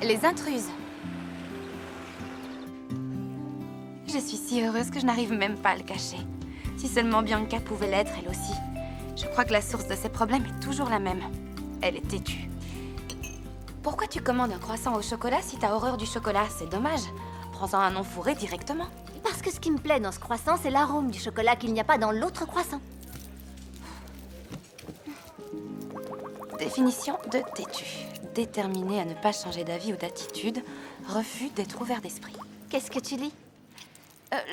les intruses. Je suis si heureuse que je n'arrive même pas à le cacher. Si seulement Bianca pouvait l'être, elle aussi. Je crois que la source de ses problèmes est toujours la même. Elle est têtue. Pourquoi tu commandes un croissant au chocolat si t'as horreur du chocolat? C'est dommage. Prends-en un non fourré directement. Parce que ce qui me plaît dans ce croissant, c'est l'arôme du chocolat qu'il n'y a pas dans l'autre croissant. Définition de têtu. Déterminé à ne pas changer d'avis ou d'attitude. Refus d'être ouvert d'esprit. Qu'est-ce que tu lis?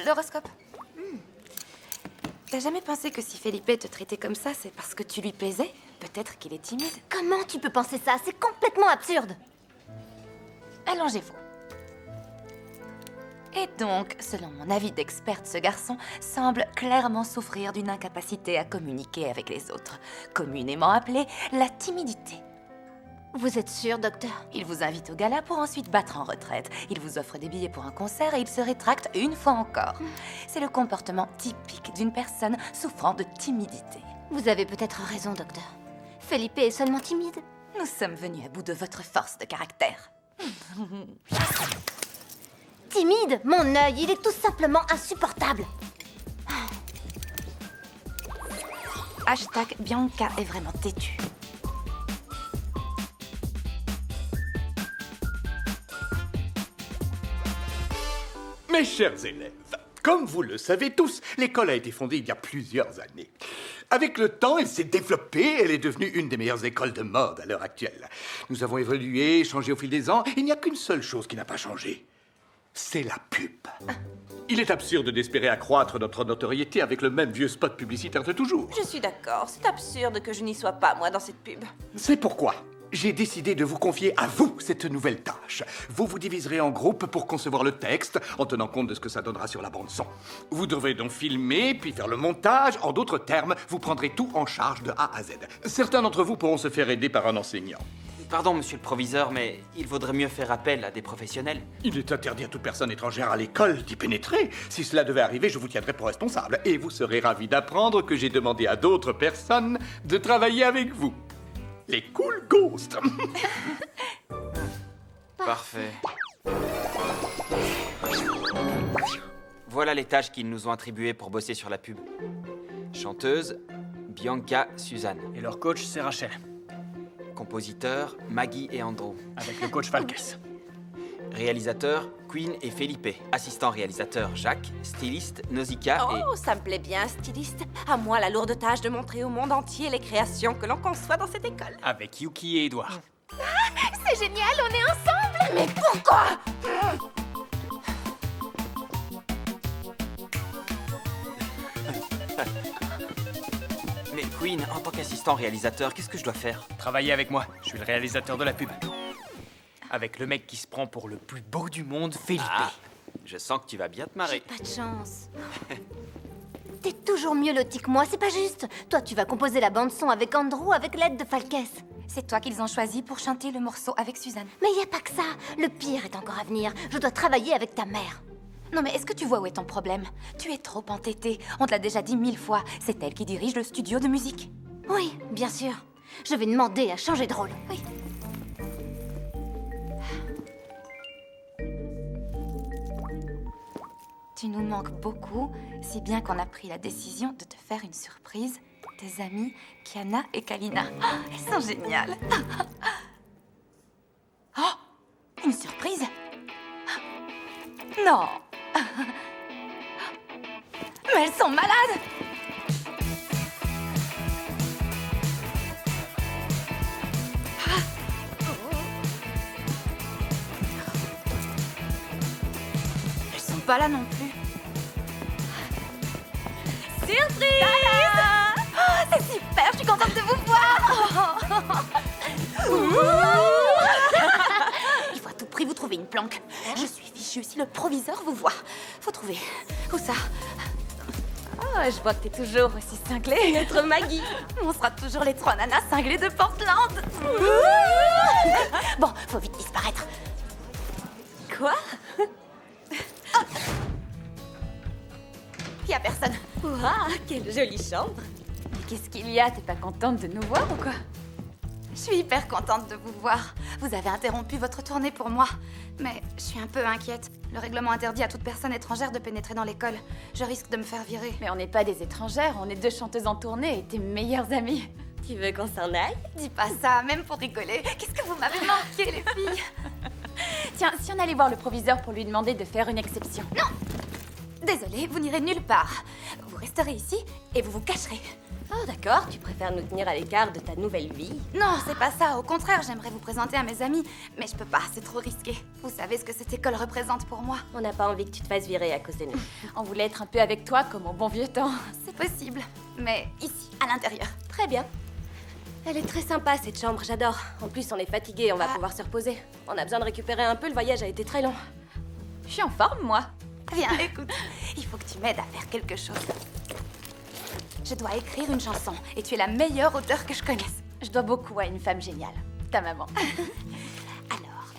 L'horoscope. T'as jamais pensé que si Felipe te traitait comme ça, c'est parce que tu lui plaisais? Peut-être qu'il est timide. Comment tu peux penser ça? C'est complètement absurde. Allongez-vous. Et donc, selon mon avis d'experte, ce garçon semble clairement souffrir d'une incapacité à communiquer avec les autres, communément appelée la timidité. Vous êtes sûr, docteur? Il vous invite au gala pour ensuite battre en retraite. Il vous offre des billets pour un concert et il se rétracte une fois encore. C'est le comportement typique d'une personne souffrant de timidité. Vous avez peut-être raison, docteur. Felipe est seulement timide. Nous sommes venus à bout de votre force de caractère. Timide? Mon œil, il est tout simplement insupportable. Hashtag Bianca est vraiment têtue. Mes chers élèves, comme vous le savez tous, l'école a été fondée il y a plusieurs années. Avec le temps, elle s'est développée, elle est devenue une des meilleures écoles de mode à l'heure actuelle. Nous avons évolué, changé au fil des ans, il n'y a qu'une seule chose qui n'a pas changé. C'est la pub. Il est absurde d'espérer accroître notre notoriété avec le même vieux spot publicitaire de toujours. Je suis d'accord, c'est absurde que je n'y sois pas, moi, dans cette pub. C'est pourquoi j'ai décidé de vous confier à vous cette nouvelle tâche. Vous vous diviserez en groupes pour concevoir le texte, en tenant compte de ce que ça donnera sur la bande-son. Vous devrez donc filmer, puis faire le montage. En d'autres termes, vous prendrez tout en charge de A à Z. Certains d'entre vous pourront se faire aider par un enseignant. Pardon, monsieur le proviseur, mais il vaudrait mieux faire appel à des professionnels. Il est interdit à toute personne étrangère à l'école d'y pénétrer. Si cela devait arriver, je vous tiendrai pour responsable. Et vous serez ravis d'apprendre que j'ai demandé à d'autres personnes de travailler avec vous. Les Cool Ghosts. Parfait. Voilà les tâches qu'ils nous ont attribuées pour bosser sur la pub. Chanteuse, Bianca, Suzanne. Et leur coach, c'est Rachel, Compositeur, Maggie et Andrew. avec le coach Falkes. Réalisateur, Queen et Felipe. Assistant réalisateur, Jacques. Styliste, Nausicaa et... Oh, ça me plaît bien, styliste. À moi la lourde tâche de montrer au monde entier les créations que l'on conçoit dans cette école. Avec Yuki et Edouard. C'est génial, on est ensemble! Mais pourquoi? Mais Queen, en tant qu'assistant réalisateur, qu'est-ce que je dois faire? Travaillez avec moi, je suis le réalisateur de la pub. Avec le mec qui se prend pour le plus beau du monde, Felipe. Ah, je sens que tu vas bien te marrer. Pas de chance. T'es toujours mieux loti que moi, c'est pas juste. Toi, tu vas composer la bande-son avec Andrew avec l'aide de Falkes. C'est toi qu'ils ont choisi pour chanter le morceau avec Suzanne. Mais y a pas que ça. Le pire est encore à venir. Je dois travailler avec ta mère. Non mais est-ce que tu vois où est ton problème? Tu es trop entêtée. On te l'a déjà dit 1000 fois. C'est elle qui dirige le studio de musique. Oui, bien sûr. Je vais demander à changer de rôle. Oui. Tu nous manques beaucoup, si bien qu'on a pris la décision de te faire une surprise. Tes amies, Kiana et Kalina. Oh, elles sont géniales. Oh, une surprise? Non. Mais elles sont malades. Elles sont pas là non plus. Surprise! Oh, c'est super, je suis contente de vous voir. Il faut à tout prix vous trouver une planque. Je suis fichue si le proviseur vous voit. Faut trouver. Où ça? Oh, je vois que t'es toujours aussi cinglée. Notre Maggie. On sera toujours les trois nanas cinglées de Portland. Bon, faut vite disparaître. Quoi? Y a personne. Waouh, quelle jolie chambre. Mais qu'est-ce qu'il y a? T'es pas contente de nous voir ou quoi? Je suis hyper contente de vous voir. Vous avez interrompu votre tournée pour moi. Mais je suis un peu inquiète. Le règlement interdit à toute personne étrangère de pénétrer dans l'école. Je risque de me faire virer. Mais on n'est pas des étrangères, on est 2 chanteuses en tournée et tes meilleures amies. Tu veux qu'on s'en aille? Dis pas ça, même pour rigoler. Qu'est-ce que vous m'avez manqué, les filles? Tiens, si on allait voir le proviseur pour lui demander de faire une exception. Non! Désolée, vous n'irez nulle part. Vous resterez ici et vous vous cacherez. Oh d'accord, tu préfères nous tenir à l'écart de ta nouvelle vie? Non, c'est pas ça. Au contraire, j'aimerais vous présenter à mes amis. Mais je peux pas, c'est trop risqué. Vous savez ce que cette école représente pour moi. On n'a pas envie que tu te fasses virer à cause de nous. On voulait être un peu avec toi comme au bon vieux temps. C'est possible. Mais ici, à l'intérieur. Très bien. Elle est très sympa cette chambre, j'adore. En plus, on est fatigué, on va pouvoir se reposer. On a besoin de récupérer un peu, le voyage a été très long. Je suis en forme, moi. Viens, écoute. Il faut que tu m'aides à faire quelque chose. Je dois écrire une chanson et tu es la meilleure auteure que je connaisse. Je dois beaucoup à une femme géniale, ta maman. Alors,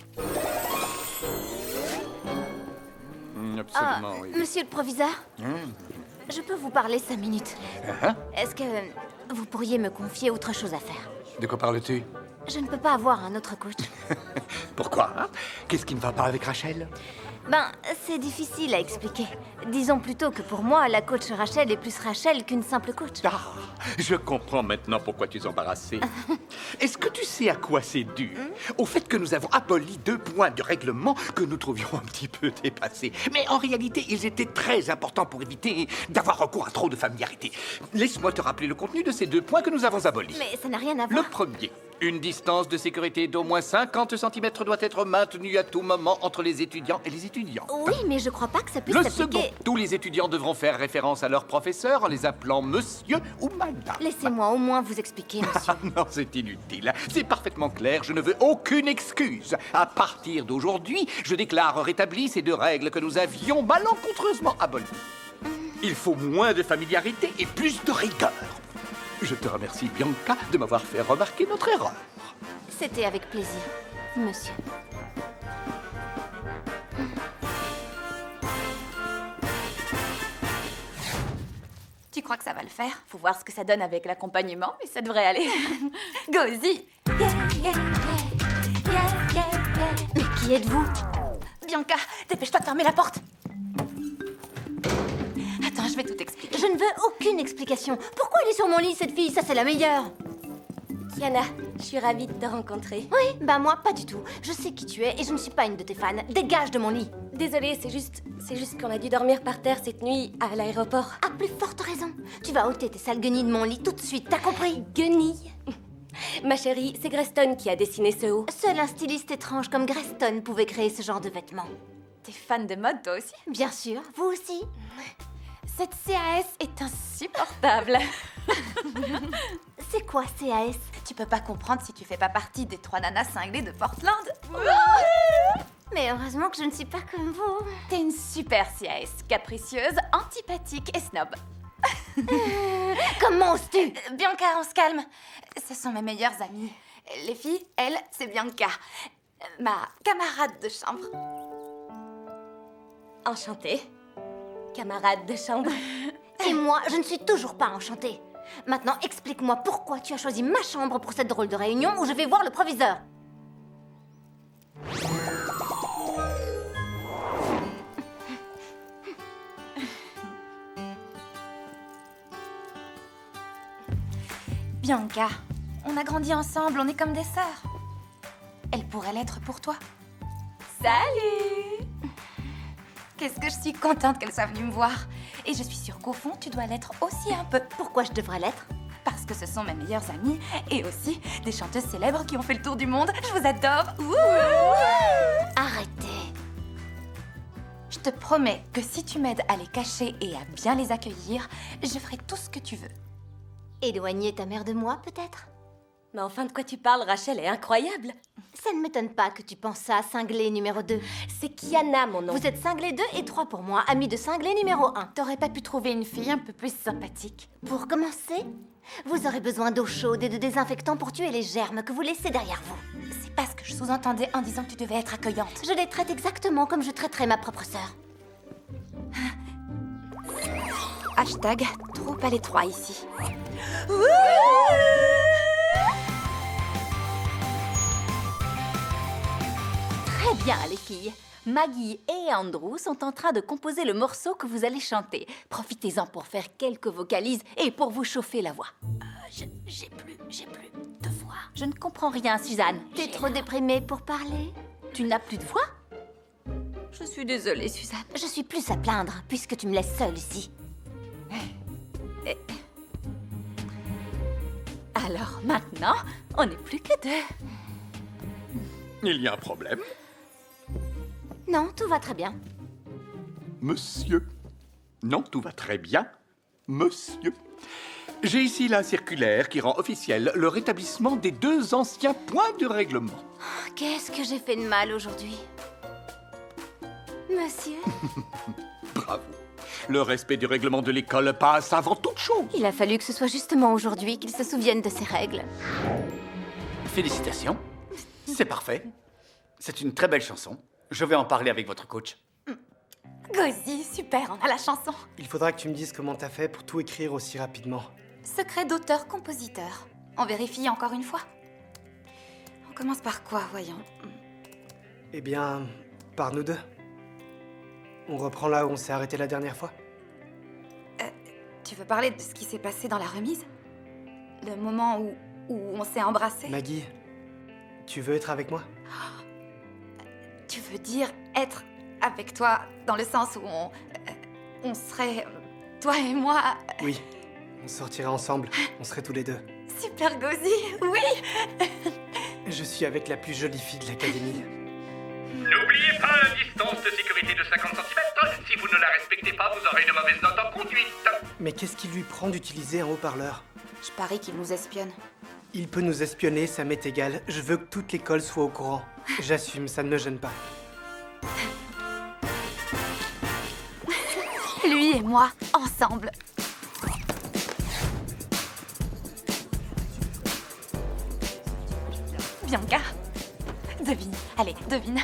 Absolument, oui. Monsieur le proviseur, je peux vous parler 5 minutes. Est-ce que vous pourriez me confier autre chose à faire? De quoi parles-tu? Je ne peux pas avoir un autre coach. Pourquoi hein? Qu'est-ce qui ne va pas avec Rachel? Ben, c'est difficile à expliquer. Disons plutôt que pour moi, la coach Rachel est plus Rachel qu'une simple coach. Ah, je comprends maintenant pourquoi tu es embarrassée. Est-ce que tu sais à quoi c'est dû? Au fait que nous avons aboli 2 points de règlement que nous trouvions un petit peu dépassés. Mais en réalité, ils étaient très importants pour éviter d'avoir recours à trop de familiarité. Laisse-moi te rappeler le contenu de ces 2 points que nous avons abolis. Mais ça n'a rien à Le voir. premier, une distance de sécurité d'au moins 50 cm doit être maintenue à tout moment entre les étudiants et les étudiants. Oui, mais je crois pas que ça puisse Le s'appliquer. second, tous les étudiants devront faire référence à leur professeur en les appelant monsieur ou madame. Laissez-moi au moins vous expliquer, monsieur. Ah non, c'est inutile. C'est parfaitement clair, je ne veux aucune excuse. À partir d'aujourd'hui, je déclare rétablies ces 2 règles que nous avions malencontreusement abolies. Il faut moins de familiarité et plus de rigueur. Je te remercie, Bianca, de m'avoir fait remarquer notre erreur. C'était avec plaisir, monsieur. tu crois que ça va le faire? Faut voir ce que ça donne avec l'accompagnement, mais ça devrait aller. Go-y! Mais qui êtes-vous? Bianca, dépêche-toi de fermer la porte. Attends, je vais tout expliquer. Je ne veux aucune explication. Pourquoi elle est sur mon lit, cette fille? Ça, c'est la meilleure. Kiana, je suis ravie de te rencontrer. Oui, bah moi, pas du tout. Je sais qui tu es et je ne suis pas une de tes fans. Dégage de mon lit. Désolée, c'est juste qu'on a dû dormir par terre cette nuit à l'aéroport. À plus forte raison. Tu vas ôter tes sales guenilles de mon lit tout de suite, t'as compris? Guenille. Ma chérie, c'est Greston qui a dessiné ce haut. Seul un styliste étrange comme Greston pouvait créer ce genre de vêtements. T'es fan de mode, toi aussi? Bien sûr, vous aussi. Cette CAS est insupportable. C'est quoi CAS? Tu peux pas comprendre si tu fais pas partie des 3 nanas cinglées de Portland. Mais heureusement que je ne suis pas comme vous. T'es une super CAS, capricieuse, antipathique et snob. Comment oses-tu? Bianca, on se calme. Ce sont mes meilleures amies. Les filles, elle, c'est Bianca. Ma camarade de chambre. Enchantée. Camarade de chambre. Et moi, je ne suis toujours pas enchantée. Maintenant, explique-moi pourquoi tu as choisi ma chambre pour cette drôle de réunion où je vais voir le proviseur. Bianca, on a grandi ensemble, on est comme des sœurs. Elle pourrait l'être pour toi. Salut! Qu'est-ce que je suis contente qu'elle soit venue me voir. Et je suis sûre qu'au fond, tu dois l'être aussi un peu. Pourquoi je devrais l'être? Parce que ce sont mes meilleures amies et aussi des chanteuses célèbres qui ont fait le tour du monde. Je vous adore. Ouh. Arrêtez. Je te promets que si tu m'aides à les cacher et à bien les accueillir, je ferai tout ce que tu veux. Éloigner ta mère de moi, peut-être? Mais enfin, de quoi tu parles? Rachel est incroyable. Ça ne m'étonne pas que tu penses ça, cinglé numéro 2. C'est Kiana, mon nom. Vous êtes cinglé 2 et 3 pour moi, ami de cinglé numéro 1. T'aurais pas pu trouver une fille un peu plus sympathique? Pour commencer, vous aurez besoin d'eau chaude et de désinfectant pour tuer les germes que vous laissez derrière vous. C'est pas ce que je sous-entendais en disant que tu devais être accueillante. Je les traite exactement comme je traiterais ma propre sœur. Hashtag trop à l'étroit ici. Très bien, les filles. Maggie et Andrew sont en train de composer le morceau que vous allez chanter. Profitez-en pour faire quelques vocalises et pour vous chauffer la voix. J'ai plus de voix. Je ne comprends rien, Suzanne. T'es trop déprimée pour parler? Tu n'as plus de voix? Je suis désolée, Suzanne. Je suis plus à plaindre, puisque tu me laisses seule ici. Alors maintenant, on n'est plus que deux. Il y a un problème, Non, tout va très bien. monsieur? Non, tout va très bien, monsieur. J'ai ici la circulaire qui rend officiel le rétablissement des 2 anciens points du règlement. Qu'est-ce que j'ai fait de mal aujourd'hui? Monsieur? Bravo. Le respect du règlement de l'école passe avant toute chose. Il a fallu que ce soit justement aujourd'hui qu'il se souvienne de ses règles. Félicitations. C'est parfait. C'est une très belle chanson. Je vais en parler avec votre coach. Gozi, super, on a la chanson. Il faudra que tu me dises comment t'as fait pour tout écrire aussi rapidement. Secret d'auteur-compositeur. On vérifie encore une fois. On commence par quoi, voyons? Eh bien, par nous deux. On reprend là où on s'est arrêté la dernière fois. Tu veux parler de ce qui s'est passé dans la remise? Le moment où on s'est embrassés? Maggie, tu veux être avec moi? Tu veux dire être avec toi dans le sens où on serait, toi et moi... Oui, on sortirait ensemble, on serait tous les deux. Super Gozi, oui! Je suis avec la plus jolie fille de l'académie. N'oubliez pas la distance de sécurité de 50 cm. Si vous ne la respectez pas, vous aurez une mauvaise note en conduite. Mais qu'est-ce qui lui prend d'utiliser un haut-parleur? Je parie qu'il nous espionne. Il peut nous espionner, ça m'est égal. Je veux que toute l'école soit au courant. J'assume, ça ne me gêne pas. Lui et moi, ensemble. Bianca, devine, allez, devine.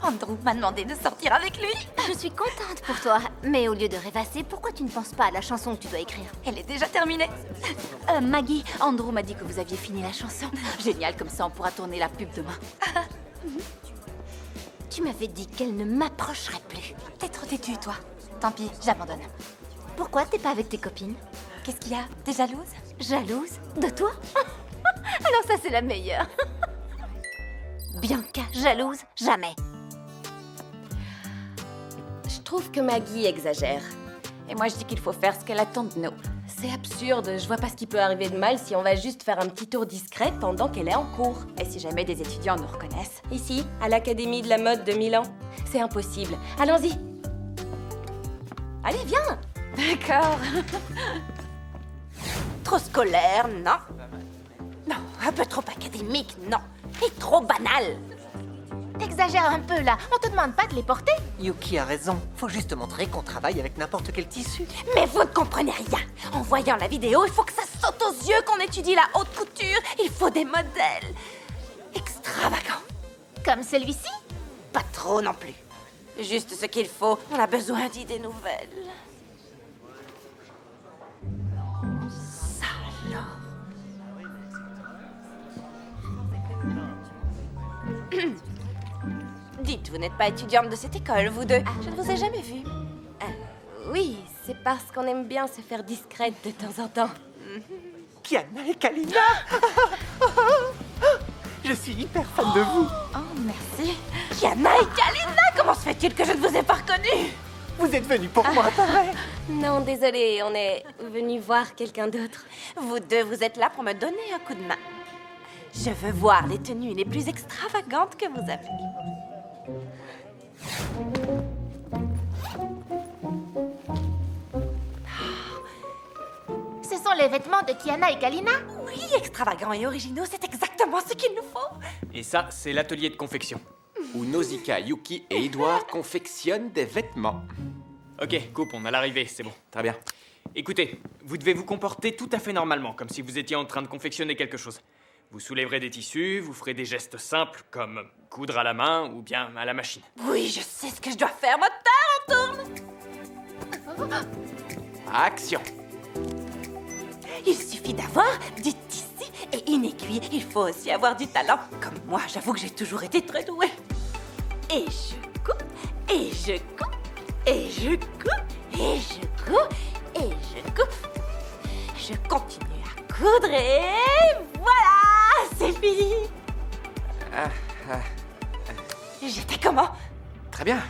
Andrew m'a demandé de sortir avec lui. Je suis contente pour toi, mais au lieu de rêvasser, pourquoi tu ne penses pas à la chanson que tu dois écrire? Elle est déjà terminée. Maggie, Andrew m'a dit que vous aviez fini la chanson. Génial, comme ça on pourra tourner la pub demain. Tu m'avais dit qu'elle ne m'approcherait plus. T'es trop têtue, toi. Tant pis, j'abandonne. Pourquoi t'es pas avec tes copines? Qu'est-ce qu'il y a? T'es jalouse? Jalouse? De toi? Alors ça, c'est la meilleure. Bianca, jalouse? Jamais. Je trouve que Maggie exagère. Et moi je dis qu'il faut faire ce qu'elle attend de nous. C'est absurde, je vois pas ce qui peut arriver de mal si on va juste faire un petit tour discret pendant qu'elle est en cours. Et si jamais des étudiants nous reconnaissent? Ici, à l'Académie de la mode de Milan. C'est impossible. Allons-y. Allez, viens. D'accord. Trop scolaire, non. Non, un peu trop académique, non. Et trop banal. T'exagères un peu là, on te demande pas de les porter. Yuki a raison. Faut juste montrer qu'on travaille avec n'importe quel tissu. Mais vous ne comprenez rien. En voyant la vidéo, il faut que ça saute aux yeux qu'on étudie la haute couture. Il faut des modèles extravagants. Comme celui-ci? Pas trop non plus. Juste ce qu'il faut. On a besoin d'idées nouvelles. Ça alors. Dites, vous n'êtes pas étudiante de cette école, vous deux? Je ne vous ai jamais vu. Oui, c'est parce qu'on aime bien se faire discrète de temps en temps. Kiana et Kalina. Je suis hyper fan de vous. Oh, merci. Kiana et Kalina, comment se fait-il que je ne vous ai pas reconnus? Vous êtes venus pour moi, pareil. Non, désolé, on est venu voir quelqu'un d'autre. Vous deux, vous êtes là pour me donner un coup de main. Je veux voir les tenues les plus extravagantes que vous avez. Ce sont les vêtements de Kiana et Kalina? Oui, extravagants et originaux, c'est exactement ce qu'il nous faut. Et ça, c'est l'atelier de confection. Où Nausicaa, Yuki et Edouard confectionnent des vêtements. Ok, coupe, on a l'arrivée, c'est bon. Très bien. Écoutez, vous devez vous comporter tout à fait normalement, comme si vous étiez en train de confectionner quelque chose. Vous soulèverez des tissus, vous ferez des gestes simples, comme coudre à la main ou bien à la machine. Oui, je sais ce que je dois faire. Moteur, on tourne. Action. Il suffit d'avoir du tissu et une aiguille. Il faut aussi avoir du talent. Comme moi, j'avoue que j'ai toujours été très douée. et je coupe, et je coupe, et je coupe, et je coupe, et je coupe. Je continue à coudre et voilà, c'est fini. J'étais comment? Très bien.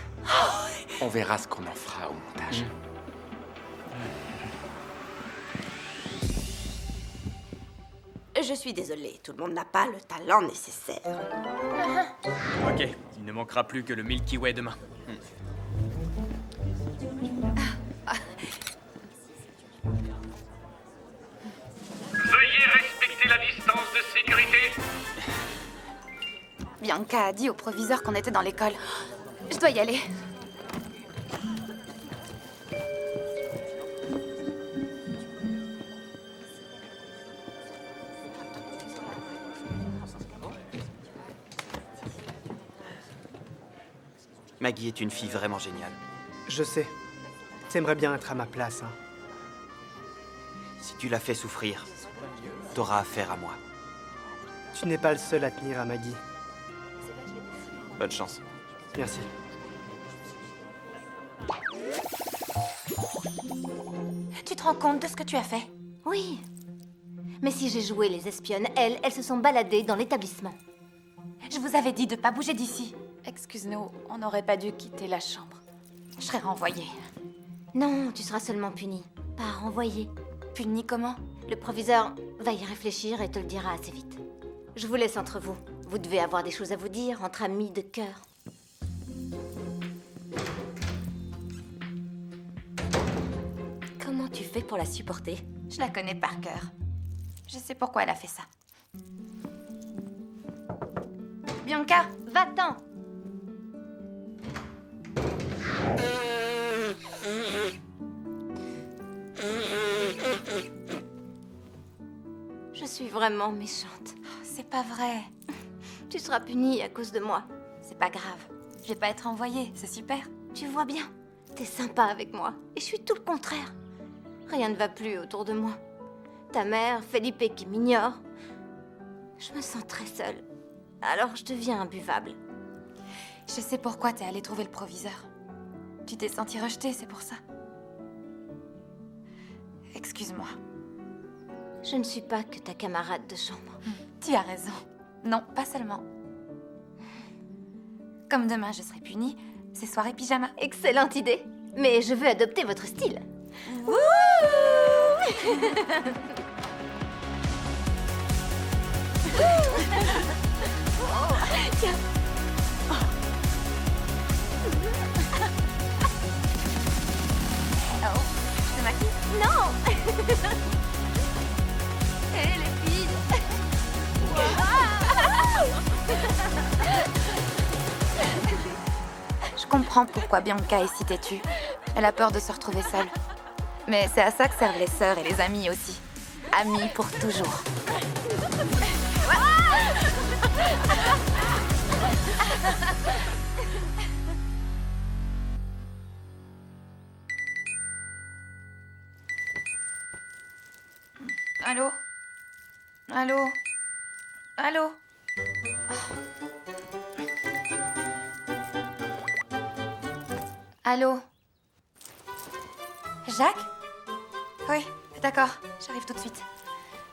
On verra ce qu'on en fera au montage. Je suis désolée, tout le monde n'a pas le talent nécessaire. Ok, il ne manquera plus que le Milky Way demain. Veuillez respecter la distance de sécurité. Bianca a dit au proviseur qu'on était dans l'école. Je dois y aller. Maggie est une fille vraiment géniale. Je sais. T'aimerais bien être à ma place, hein. Si tu la fais souffrir, t'auras affaire à moi. Tu n'es pas le seul à tenir à Maggie. Bonne chance. Merci. Tu te rends compte de ce que tu as fait? Oui. Mais si j'ai joué les espionnes, elles se sont baladées dans l'établissement. Je vous avais dit de pas bouger d'ici. Excuse-nous, on n'aurait pas dû quitter la chambre. Je serais renvoyée. Non, tu seras seulement puni, pas renvoyé. Puni comment? Le proviseur va y réfléchir et te le dira assez vite. Je vous laisse entre vous. Vous devez avoir des choses à vous dire entre amis de cœur. Comment tu fais pour la supporter? Je la connais par cœur. Je sais pourquoi elle a fait ça. Bianca, Va-t'en! Je suis vraiment méchante. c'est pas vrai. Tu seras punie à cause de moi. C'est pas grave. Je vais pas être envoyée, c'est super. Tu vois bien, t'es sympa avec moi. Et je suis tout le contraire. Rien ne va plus autour de moi. Ta mère, Felipe qui m'ignore. Je me sens très seule. Alors je deviens imbuvable. Je sais pourquoi t'es allée trouver le proviseur. Tu t'es sentie rejetée, c'est pour ça. Excuse-moi. Je ne suis pas que ta camarade de chambre. Tu as raison. Non, pas seulement. Comme demain je serai punie, c'est soirée pyjama. Excellente idée. Mais je veux adopter votre style. Wouh Tiens. Oh, je te maquille? Non. Hé, les filles. Je comprends pourquoi Bianca est si têtue. Elle a peur de se retrouver seule. Mais c'est à ça que servent les sœurs et les amis aussi. Amis pour toujours. Allô? Allô? Allô? Allô? Jacques? Oui, d'accord, j'arrive tout de suite.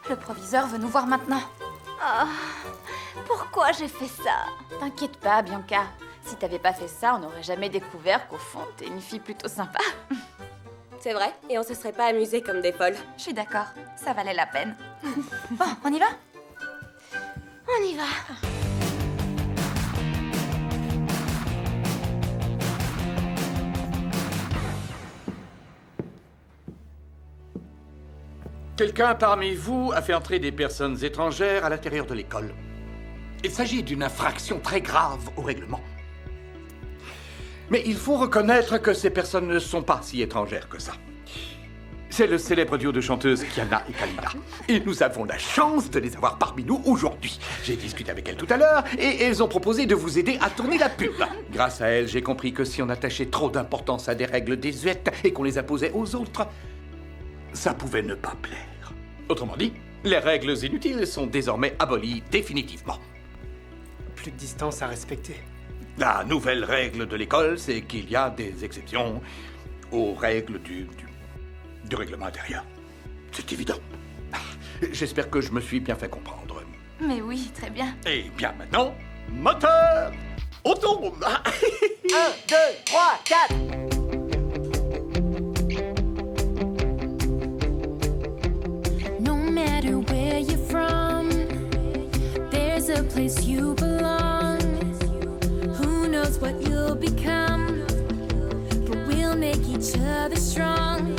Le proviseur veut nous voir maintenant. Oh, pourquoi j'ai fait ça? T'inquiète pas, Bianca. Si t'avais pas fait ça, on n'aurait jamais découvert qu'au fond, t'es une fille plutôt sympa. C'est vrai, et on se serait pas amusés comme des folles. Je suis d'accord, ça valait la peine. Bon, on y va? On y va. Quelqu'un parmi vous a fait entrer des personnes étrangères à l'intérieur de l'école. Il s'agit d'une infraction très grave au règlement. Mais il faut reconnaître que ces personnes ne sont pas si étrangères que ça. C'est le célèbre duo de chanteuses Kiana et Kalina. Et nous avons la chance de les avoir parmi nous aujourd'hui. J'ai discuté avec elles tout à l'heure et elles ont proposé de vous aider à tourner la pub. Grâce à elles, j'ai compris que si on attachait trop d'importance à des règles désuètes et qu'on les imposait aux autres, ça pouvait ne pas plaire. Autrement dit, les règles inutiles sont désormais abolies définitivement. Plus de distance à respecter. La nouvelle règle de l'école, c'est qu'il y a des exceptions aux règles du règlement intérieur. C'est évident. J'espère que je me suis bien fait comprendre. Mais oui, très bien. Et bien maintenant, moteur, on tourne. 1, 2, 3, 4. No matter where you're from, there's a place you belong. Who knows what you'll become, but we'll make each other strong.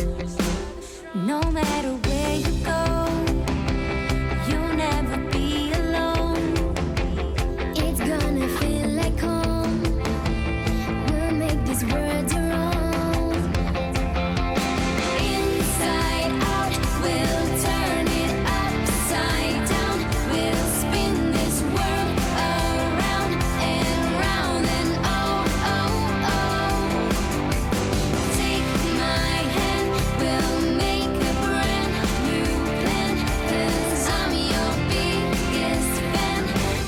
No matter where you go, you'll never be alone. It's gonna feel like home. We'll make these words our own. Inside out, we'll turn it upside down. We'll spin this world around and round and oh, oh, oh. Take my hand, we'll make a brand new plan. 'Cause I'm your biggest fan.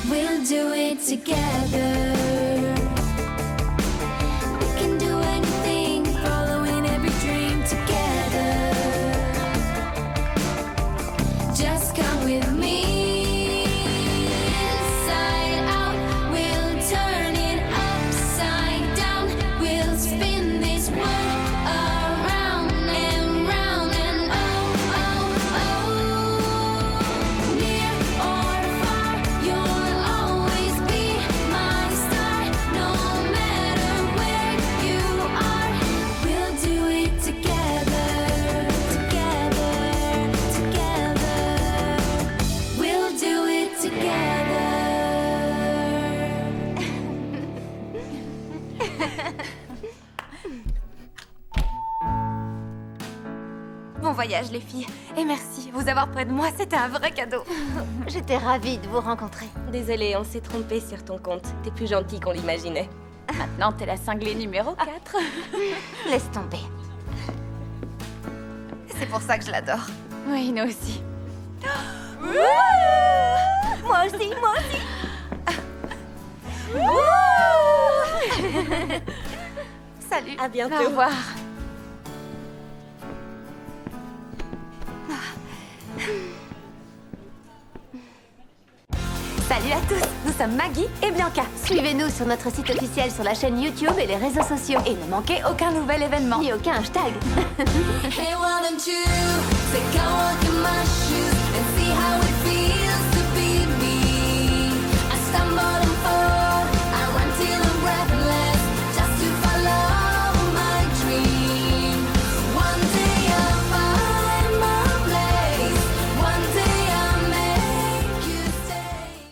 We'll do it together. We can do anything, following every dream together. Just come with me. Inside out, we'll turn it upside down. We'll spin this world around and round and oh, oh, oh. Near or far, you'll always be my star. No matter where you are, we'll do it together, together, together. We'll do it together. Bon voyage, les filles. Et merci. Vous avoir près de moi, c'était un vrai cadeau. J'étais ravie de vous rencontrer. Désolée, on s'est trompé sur ton compte. T'es plus gentil qu'on l'imaginait. Maintenant, t'es la cinglée numéro 4. Laisse tomber. C'est pour ça que je l'adore. Oui, nous aussi. Moi aussi, moi aussi. Salut. À bientôt. Au revoir. Salut à tous. Nous sommes Maggie et Bianca. Suivez-nous sur notre site officiel, sur la chaîne YouTube et les réseaux sociaux. Et ne manquez aucun nouvel événement. Ni aucun hashtag. Hey, why don't you say, come on